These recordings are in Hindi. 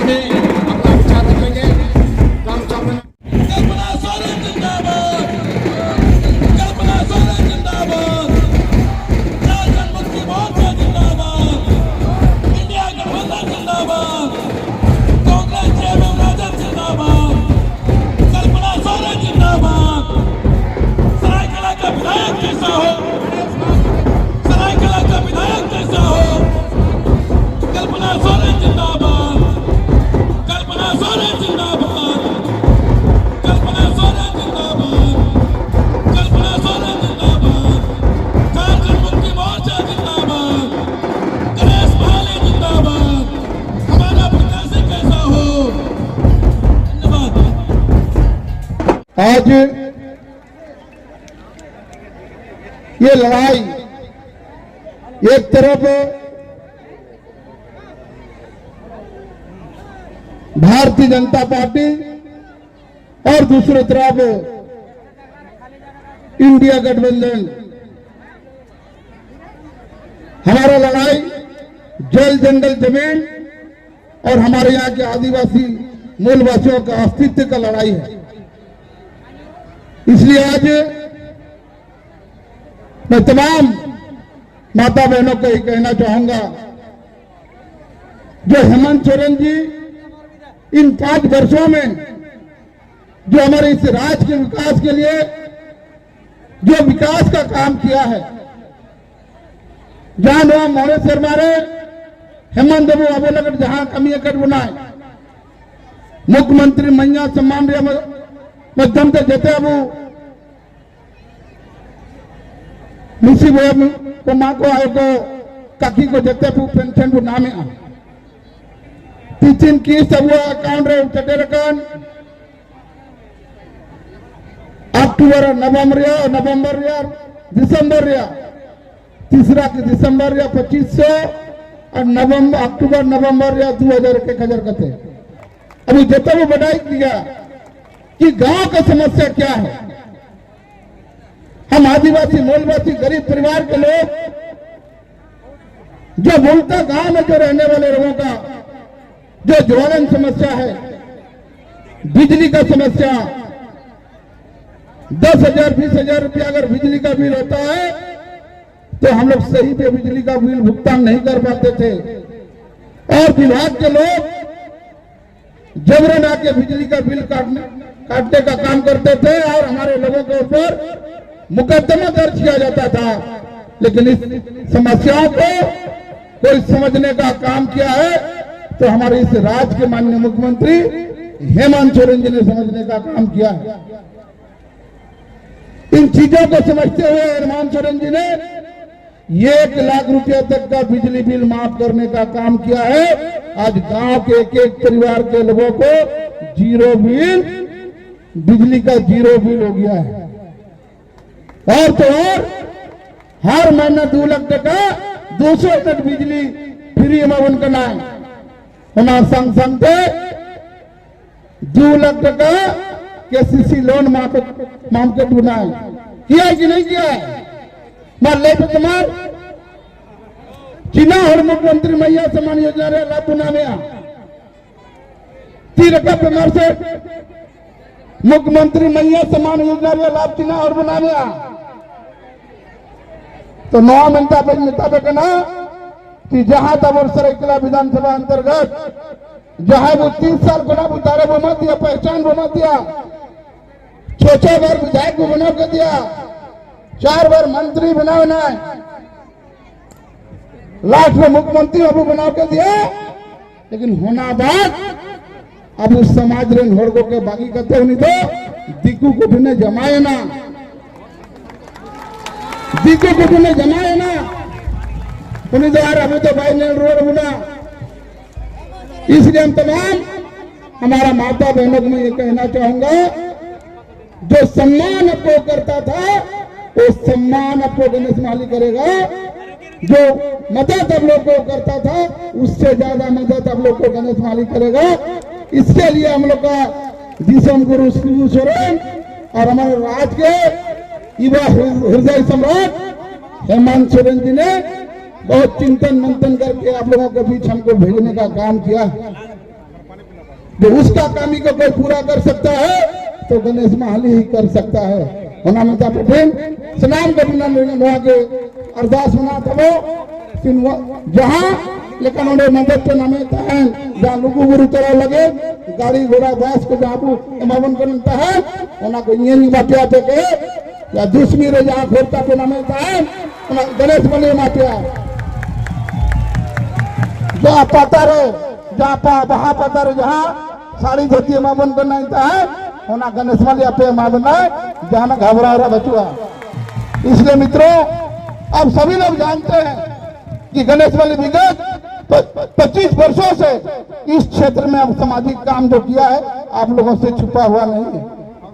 में अपना विचार रखेंगे। काम चालू कल्पना सोरेन जिंदाबाद, कल्पना सोरेन जिंदाबाद, झारखंड मुक्ति मोर्चा जिंदाबाद, इंडिया गठबंधन जिंदाबाद, कांग्रेस जयराम राजन जिंदाबाद, कल्पना सोरेन जिंदाबाद। सरायकला का विधायक कैसा हो, सरायकला का विधायक कैसा हो, कल्पना सोरेन जिंदाबाद, कल्पना सोरेन जिंदाबाद, कल्पना सोरेन जिंदाबाद, कल्पना सोरेन जिंदाबाद, झारखंड मुक्ति मोर्चा जिंदाबाद, गणेश भाले जिंदाबाद। हमारा प्रत्याशी कैसा हो। धन्यवाद। आज ये लड़ाई एक तरफ भारतीय जनता पार्टी और दूसरी तरफ इंडिया गठबंधन, हमारा लड़ाई जल जंगल जमीन और हमारे यहाँ के आदिवासी मूलवासियों का अस्तित्व का लड़ाई है। इसलिए आज मैं तमाम माता बहनों को ये कहना चाहूंगा, जो हेमंत सोरेन जी इन 5 वर्षों में जो हमारे इस राज्य के विकास के लिए जो विकास का काम किया है, जहां वहां मोहन शर्मा रे हेमंत बाबू अब लगट जहां कमी कट बनाए मुख्यमंत्री मैया सम्मान रे मध्यम से जते अब मुसीब को माँ को आए को काकी को जते पेंशन को नामे आ टीचिंग की सब अकाउंट रे चटे रखन अक्टूबर नवंबर दिसंबर तीसरा की दिसंबर 2500 और अक्टूबर नवंबर 2000 कथे। अभी जब वो बढ़ाई दिया कि गांव का समस्या क्या है। हम आदिवासी मूलवासी गरीब परिवार के लोग जो मूलतः गांव में जो रहने वाले लोगों का जो ज्वलन समस्या है, बिजली का समस्या, 10,000 20,000 रुपया अगर बिजली का बिल होता है तो हम लोग सही पे बिजली का बिल भुगतान नहीं कर पाते थे और विभाग के लोग जबरन आके बिजली का बिल काटने का काम करते थे और हमारे लोगों के ऊपर मुकदमा दर्ज किया जाता था। लेकिन इस समस्याओं को कोई समझने का काम किया है तो हमारे इस राज्य के माननीय मुख्यमंत्री हेमंत सोरेन जी ने समझने का काम किया है। इन चीजों को समझते हुए हेमंत सोरेन जी ने 1 लाख रुपया तक का बिजली बिल माफ करने का काम किया है। आज गांव के एक परिवार के लोगों को जीरो बिल, बिजली का जीरो बिल हो गया है। और तो और हर महीना 2 लाख टका 200 तक बिजली फ्री में उनका नाम होना संग संग 2 लाख टका केसीसी लोन माफ के बुनाए किया कि नहीं किया है। मान ले तुम्हार चीना और मुख्यमंत्री मैया सम्मान योजना रे लाभ बुना में तीरका बीमार से मुख्यमंत्री मैया सम्मान योजना रे लाभ चीना और बना में तो 9 मुताबिक ना कि जहां तब और सरायकेला विधानसभा अंतर्गत जहां वो 30 साल गुना उतारे वो मत दिया, पहचान वो मत दिया, 6 बार विधायक को बना के दिया, 4 बार मंत्री बनाना है, लास्ट में मुख्यमंत्री बाबू बना के दिया। लेकिन होना बात अब उस समाज रे होड़गो के बागी करते होनी तो दिक्कू को भी जमाए ना, दिक्कू को भी जमाए ना उन्हीं तो यार अभी तो भाई ने रोड बना। इसलिए हम तमाम हमारा माता बहनों को मैं ये कहना चाहूंगा, जो सम्मान आपको करता था वो सम्मान आपको गणेश माली करेगा, जो मदद आप लोग को करता था उससे ज्यादा मदद आप लोग को गणेश माली करेगा। इसके लिए हम लोग का दिशम गुरु शिबू सोरेन और हमारे राज्य के युवा हृदय सम्राट हेमंत सोरेन जी ने बहुत चिंतन मंथन करके आप लोगों के बीच हमको भेजने का काम किया। जो उसका कमी को कोई पूरा कर सकता है तो गणेश महाली ही कर सकता है। होना में पटेल स्नान करना के अरदास मना तबो जहाँ लेकिन उन्हें मदद के नामे तहन जहाँ लुगु गुरु तरह लगे गाड़ी घोड़ा बस को जहाँ एमावन करता है उन्हें को ये नहीं बात आते के या दूसरी रे जहाँ घोरता के नामे तहन उन्हें गणेश बने मातिया जहाँ पाता रहे जहाँ वहाँ पाता रहे जहाँ साड़ी धोती एमावन करना है उन्हें गणेश वाली अपने एमावन जहाँ ना घबरा रहा बचुआ। इसलिए मित्रों अब सभी लोग जानते हैं कि गणेश वाली विगत 25 वर्षों से इस क्षेत्र में अब सामाजिक काम जो किया है आप लोगों से छुपा हुआ नहीं है।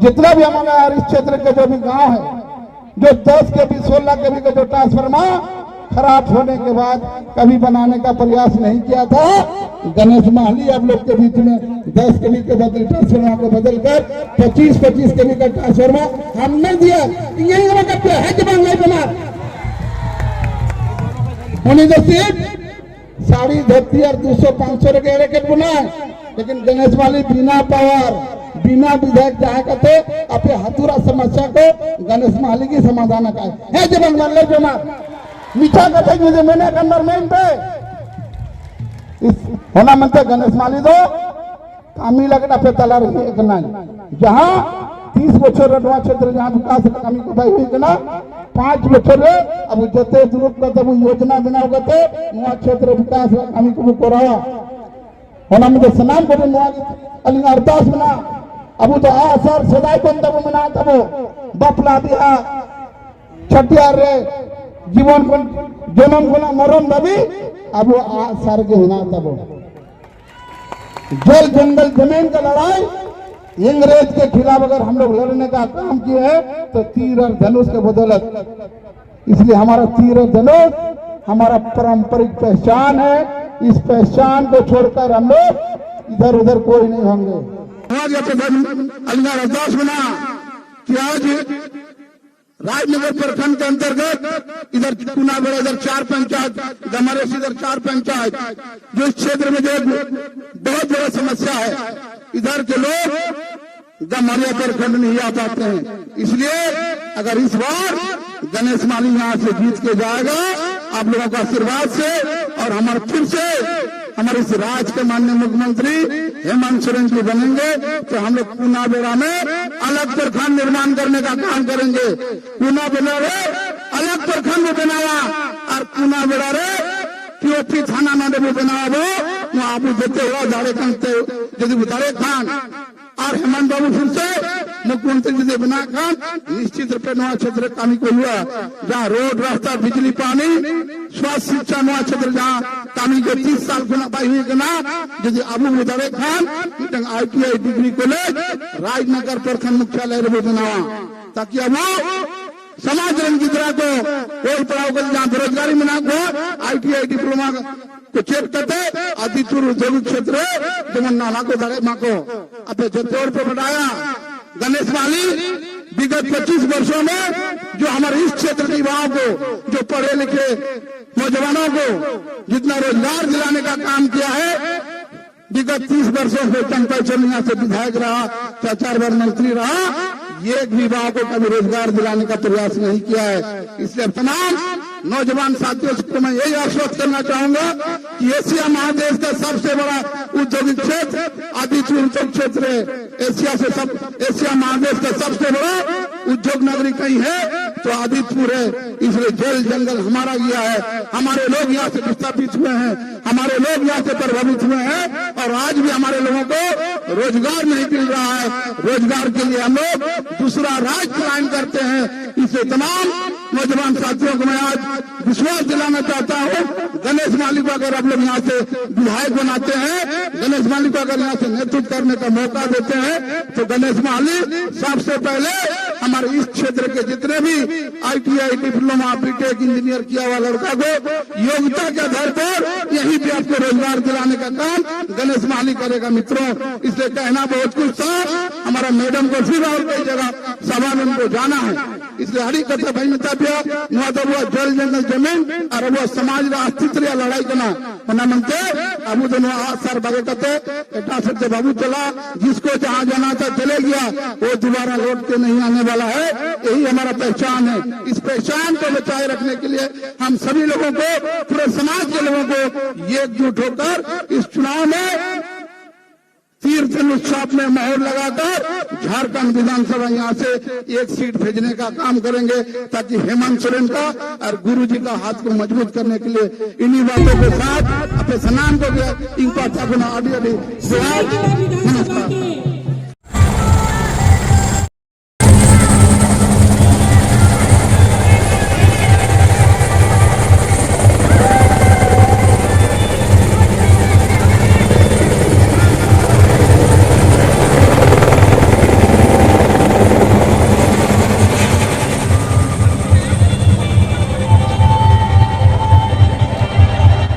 जितना भी हमारा इस क्षेत्र के जो भी गांव है जो 10 के भी 16 के भी का जो ट्रांसफार्मर खराब होने के बाद कभी बनाने का प्रयास नहीं किया था, गणेश महाली आप लोग के बीच में 10 के भी के बदल ट्रांसफार्मर को बदल कर 25 के भी का ट्रांसफार्मर हमने दिया। यही वक्त है कि बांग्ला बना होने जैसे साड़ी धोती और 200-500 रुपये रैकेट बनाए लेकिन गणेश वाली बिना पावर बिना विधायक चाहे कहते अपने हथुरा समस्या को गणेश माली की समाधान का है जब बंगाल जो मीठा कहते मुझे मैंने अंदर मेन पे होना मनते गणेश माली दो कामी लगना पे तला रही एक ना जहाँ 30 बच्चों रडवा क्षेत्र जहाँ विकास कमी को भाई हुई ना 5 बच्चों रे अब जते दुरुप करते वो योजना बनाओ करते नुआ क्षेत्र विकास कमी को करावा होना मुझे स्नान को नुआ अलिंग अरदास बना अब तो आ सर सदाई को तब मना तब बपला दिया छटियार रे जीवन को जन्म को मरण दबी अब वो आ सर के होना तब जल जंगल जमीन का लड़ाई अंग्रेज के खिलाफ अगर हम लोग लड़ने का काम किए हैं तो तीर और धनुष के बदौलत, इसलिए हमारा तीर और धनुष हमारा पारंपरिक पहचान है। इस पहचान को छोड़कर हम लोग इधर उधर कोई नहीं होंगे। अरदास बना कि आज राजनगर प्रखंड के अंतर्गत इधर कुनाबेड़ा इधर 4 पंचायत गमरेश इधर 4 पंचायत जो इस क्षेत्र में जो बहुत बड़ा समस्या है इधर के लोग गमरिया प्रखंड नहीं आ पाते हैं। इसलिए अगर इस बार गणेश माली यहाँ से जीत के जाएगा आप लोगों का आशीर्वाद से और हमारे फिर से हमारे इस राज्य के माननीय मुख्यमंत्री हेमंत सोरेन जी बनेंगे तो हम लोग कुनाबेड़ा में अलग प्रखंड निर्माण करने का काम करेंगे। कुनाबेड़ा रे अलग प्रखंड बनाया और कुनाबेड़ा रे पीओपी थाना में बनावा वो आप देते हुआ दाड़े खानते यदि दाड़े खान और हेमंत बाबू फिर से मुख्यमंत्री जी बना खान निश्चित रूप नवा क्षेत्र कामी को हुआ जहाँ रोड रास्ता बिजली पानी स्वास्थ्य शिक्षा नवा क्षेत्र जहाँ कामी को 30 साल खुना पाई हुई ना यदि Abu Mudare Khan ITI degree college Rajnagar प्रखंड मुख्यालय बनावा ताकि अब समाज रंग की तरह को कोई पढ़ाओ कर जहाँ बेरोजगारी में ना को ITI डिप्लोमा को चेक करते आदित्य औद्योगिक क्षेत्र जमन नाला को धड़े माँ को अब जतौर पर बढ़ाया। गणेश माली विगत 25 वर्षों में जो हमारे इस क्षेत्र के युवाओं को जो पढ़े लिखे नौजवानों को जितना रोजगार दिलाने का काम किया है विगत 30 वर्षों से चंपाचल यहाँ से विधायक रहा 4 बार मंत्री रहा ये युवाओं को कभी रोजगार दिलाने का प्रयास नहीं किया है। इसलिए तमाम नौजवान साथियों को मैं यही आश्वस्त करना चाहूंगा कि एशिया महादेश का सबसे बड़ा औद्योगिक क्षेत्र आदित्य उद्योग क्षेत्र है। एशिया महादेश का सबसे बड़ा उद्योग नगरी कहीं है तो आदित्यपुर है। इसलिए जल जंगल हमारा गया है, हमारे लोग यहाँ से विस्थापित हुए हैं, हमारे लोग यहाँ से प्रभावित हुए हैं और आज भी हमारे लोगों को रोजगार नहीं मिल रहा है। रोजगार के लिए हम लोग दूसरा राज्य पलायन करते हैं। इसलिए तमाम नौजवान साथियों को मैं आज विश्वास दिलाना चाहता हूँ गणेश माली को अगर आप लोग यहाँ से विधायक बनाते हैं, गणेश माली को अगर यहाँ से नेतृत्व करने का मौका देते हैं तो गणेश माली सबसे पहले हमारे इस क्षेत्र के जितने भी ITI डिप्लोमा बीटेक इंजीनियर किया हुआ लड़का को योग्यता के आधार पर यहीं पे आपको रोजगार दिलाने का काम गणेश माली करेगा। मित्रों इसलिए कहना बहुत कुछ था, हमारा मैडम को फिर और कई जगह सभा में उनको जाना है इसलिए हरी कथा भाई में तापिया नुआ तो वो जल जंगल जमीन और वो समाज रा अस्तित्व रे लड़ाई करना मना मनते अबू दोनों सर बगे कते एटा से बाबू चला जिसको जहां जाना था चले गया वो दोबारा लौट के नहीं आने वाला है। यही हमारा पहचान है। इस पहचान को बचाए रखने के लिए हम सभी लोगों को, पूरे समाज के लोगों को एकजुट होकर इस चुनाव में तीर्थ उत्सव में मोहर लगाकर झारखंड विधानसभा यहाँ से एक सीट भेजने का काम करेंगे ताकि हेमंत सोरेन का और गुरु जी का हाथ को मजबूत करने के लिए इन्हीं बातों के साथ अपने स्नान को भी इनका ऑडियो नमस्कार।